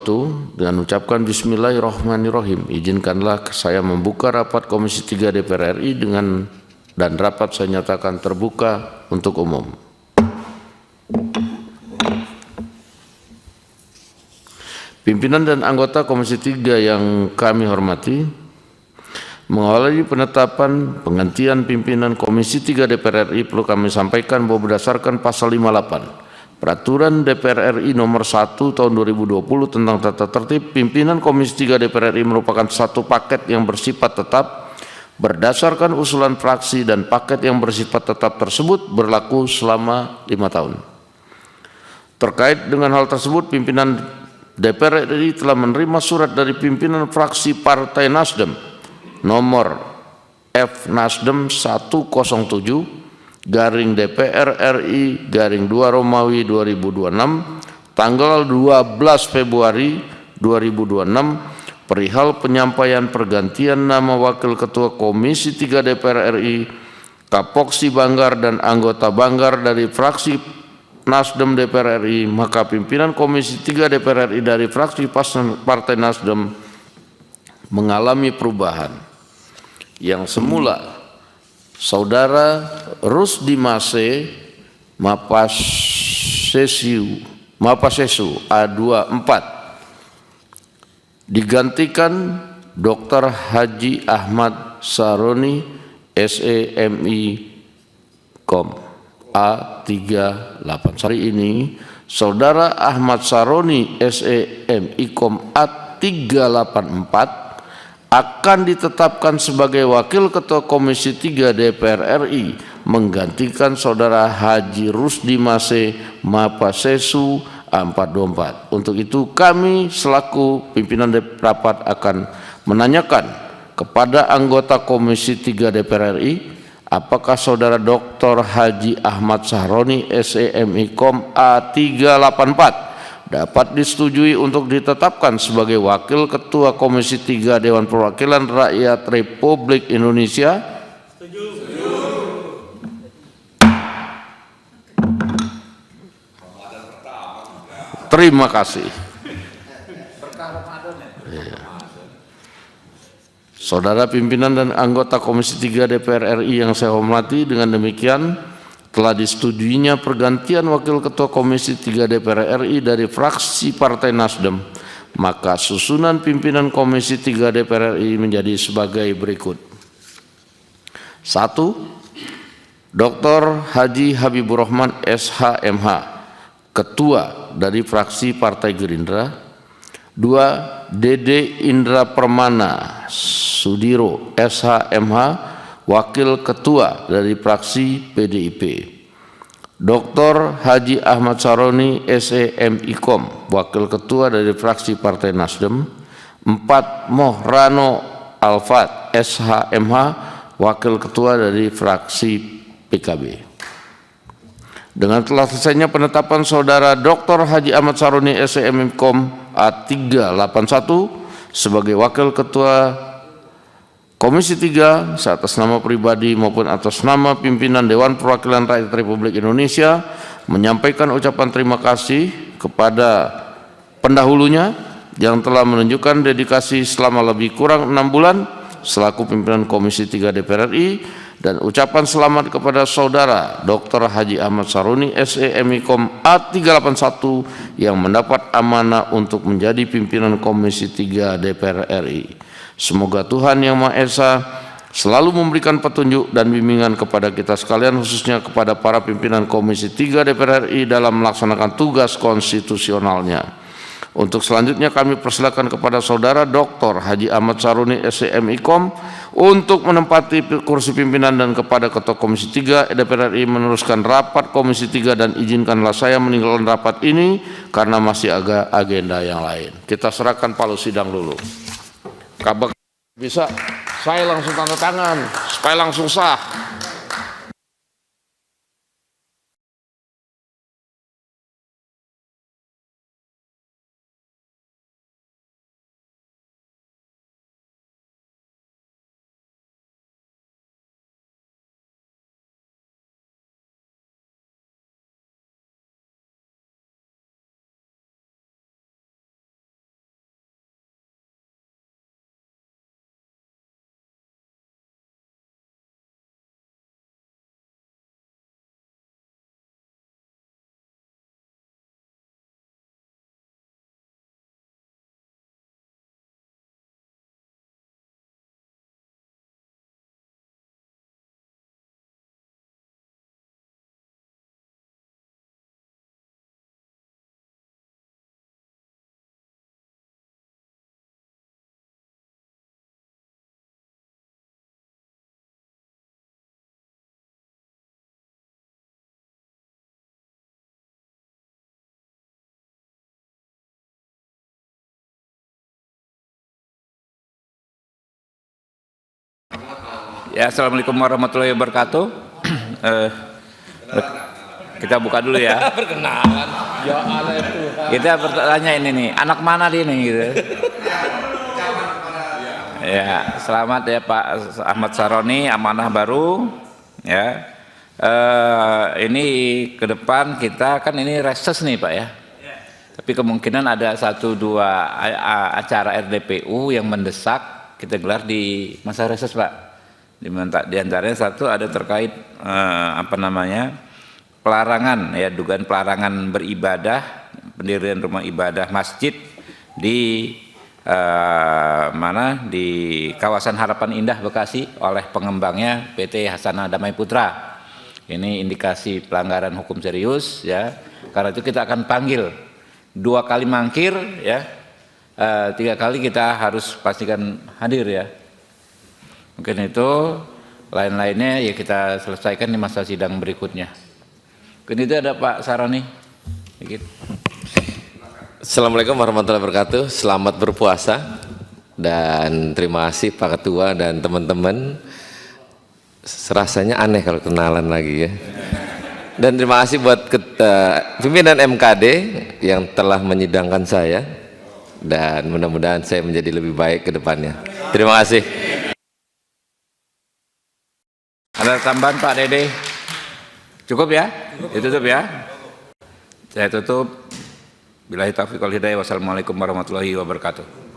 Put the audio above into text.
waktu dengan ucapkan Bismillahirrahmanirrahim. Izinkanlah saya membuka rapat Komisi 3 DPR RI dan rapat saya nyatakan terbuka untuk umum. Pimpinan dan anggota Komisi 3 yang kami hormati, mengawali penetapan penggantian pimpinan Komisi 3 DPR RI perlu kami sampaikan bahwa berdasarkan pasal 58 Peraturan DPR RI nomor 1 tahun 2020 tentang tata tertib, pimpinan Komisi 3 DPR RI merupakan satu paket yang bersifat tetap berdasarkan usulan fraksi, dan paket yang bersifat tetap tersebut berlaku selama 5 tahun. Terkait dengan hal tersebut, pimpinan DPR RI telah menerima surat dari pimpinan fraksi Partai Nasdem nomor F Nasdem 107 garing DPR RI garing 2 Romawi 2026 tanggal 12 Februari 2026 perihal penyampaian pergantian nama Wakil Ketua Komisi 3 DPR RI, Kapoksi Banggar dan anggota Banggar dari fraksi Nasdem DPR RI, maka pimpinan Komisi 3 DPR RI dari fraksi Partai Nasdem mengalami perubahan. Yang semula Saudara Rusdi Mase Mapasesu A24 digantikan Dr. Haji Ahmad Saroni SEMI Kom A38. Hari ini Saudara Ahmad Saroni SEMI Kom A384 akan ditetapkan sebagai Wakil Ketua Komisi 3 DPR RI menggantikan Saudara Haji Rusdi Mase Mapasesu A424. Untuk itu kami selaku pimpinan rapat akan menanyakan kepada anggota Komisi 3 DPR RI, apakah Saudara Dr. Haji Ahmad Saroni SEMI Kom A384 dapat disetujui untuk ditetapkan sebagai Wakil Ketua Komisi 3 Dewan Perwakilan Rakyat Republik Indonesia? Setuju. Terima kasih. Saudara pimpinan dan anggota Komisi 3 DPR RI yang saya hormati, dengan demikian telah disetujuinya pergantian Wakil Ketua Komisi 3 DPR RI dari fraksi Partai Nasdem, maka susunan pimpinan Komisi 3 DPR RI menjadi sebagai berikut. 1. Dr. Haji Habibur Rahman SHMH, Ketua dari fraksi Partai Gerindra. 2. Dede Indra Permana Sudiro SHMH, Wakil Ketua dari fraksi PDIP. Dr. Haji Ahmad Saroni SEMI Kom, Wakil Ketua dari fraksi Partai Nasdem. 4. Mohrano Alfat SHMH, Wakil Ketua dari fraksi PKB. Dengan telah selesainya penetapan Saudara Dr. Haji Ahmad Saroni SEMI Kom A381 sebagai Wakil Ketua Komisi 3 atas nama pribadi maupun atas nama pimpinan Dewan Perwakilan Rakyat Republik Indonesia menyampaikan ucapan terima kasih kepada pendahulunya yang telah menunjukkan dedikasi selama lebih kurang 6 bulan selaku pimpinan Komisi 3 DPR RI, dan ucapan selamat kepada Saudara Dr. Haji Ahmad Saroni SEMI Kom A381 yang mendapat amanah untuk menjadi pimpinan Komisi 3 DPR RI. Semoga Tuhan Yang Maha Esa selalu memberikan petunjuk dan bimbingan kepada kita sekalian, khususnya kepada para pimpinan Komisi 3 DPR RI dalam melaksanakan tugas konstitusionalnya. Untuk selanjutnya kami persilakan kepada Saudara Dr. Haji Ahmad Saroni SEMI Kom untuk menempati kursi pimpinan, dan kepada Ketua Komisi 3 DPR RI meneruskan rapat Komisi 3, dan izinkanlah saya meninggalkan rapat ini karena masih ada agenda yang lain. Kita serahkan palu sidang dulu. Kabak bisa saya langsung tanda tangan supaya langsung sah. Ya, Assalamualaikum warahmatullahi wabarakatuh. Kita buka dulu ya. Perkenalan. Ya Allah Tuhan. Kita bertanya ini nih, anak mana dia nih gitu. Ya, selamat ya Pak Ahmad Saroni, amanah baru. Ya, ini ke depan kita kan ini reses nih Pak ya. Tapi kemungkinan ada 1-2 acara RDPU yang mendesak kita gelar di masa reses Pak. Di antaranya satu ada terkait pelarangan ya, dugaan pelarangan beribadah, pendirian rumah ibadah masjid di di kawasan Harapan Indah Bekasi oleh pengembangnya PT Hasanah Damai Putra. Ini indikasi pelanggaran hukum serius ya. Karena itu kita akan panggil 2 kali mangkir ya, 3 kali kita harus pastikan hadir ya. Mungkin itu, lain-lainnya ya kita selesaikan di masa sidang berikutnya. Mungkin itu ada Pak Saroni. Assalamualaikum warahmatullahi wabarakatuh. Selamat berpuasa dan terima kasih Pak Ketua dan teman-teman. Rasanya aneh kalau kenalan lagi ya. Dan terima kasih buat pimpinan MKD yang telah menyidangkan saya, dan mudah-mudahan saya menjadi lebih baik ke depannya. Terima kasih. Ada tambahan Pak Dede? Cukup ya? Ditutup ya? Saya tutup. Billahi taufiq wal hidayah. Wassalamualaikum warahmatullahi wabarakatuh.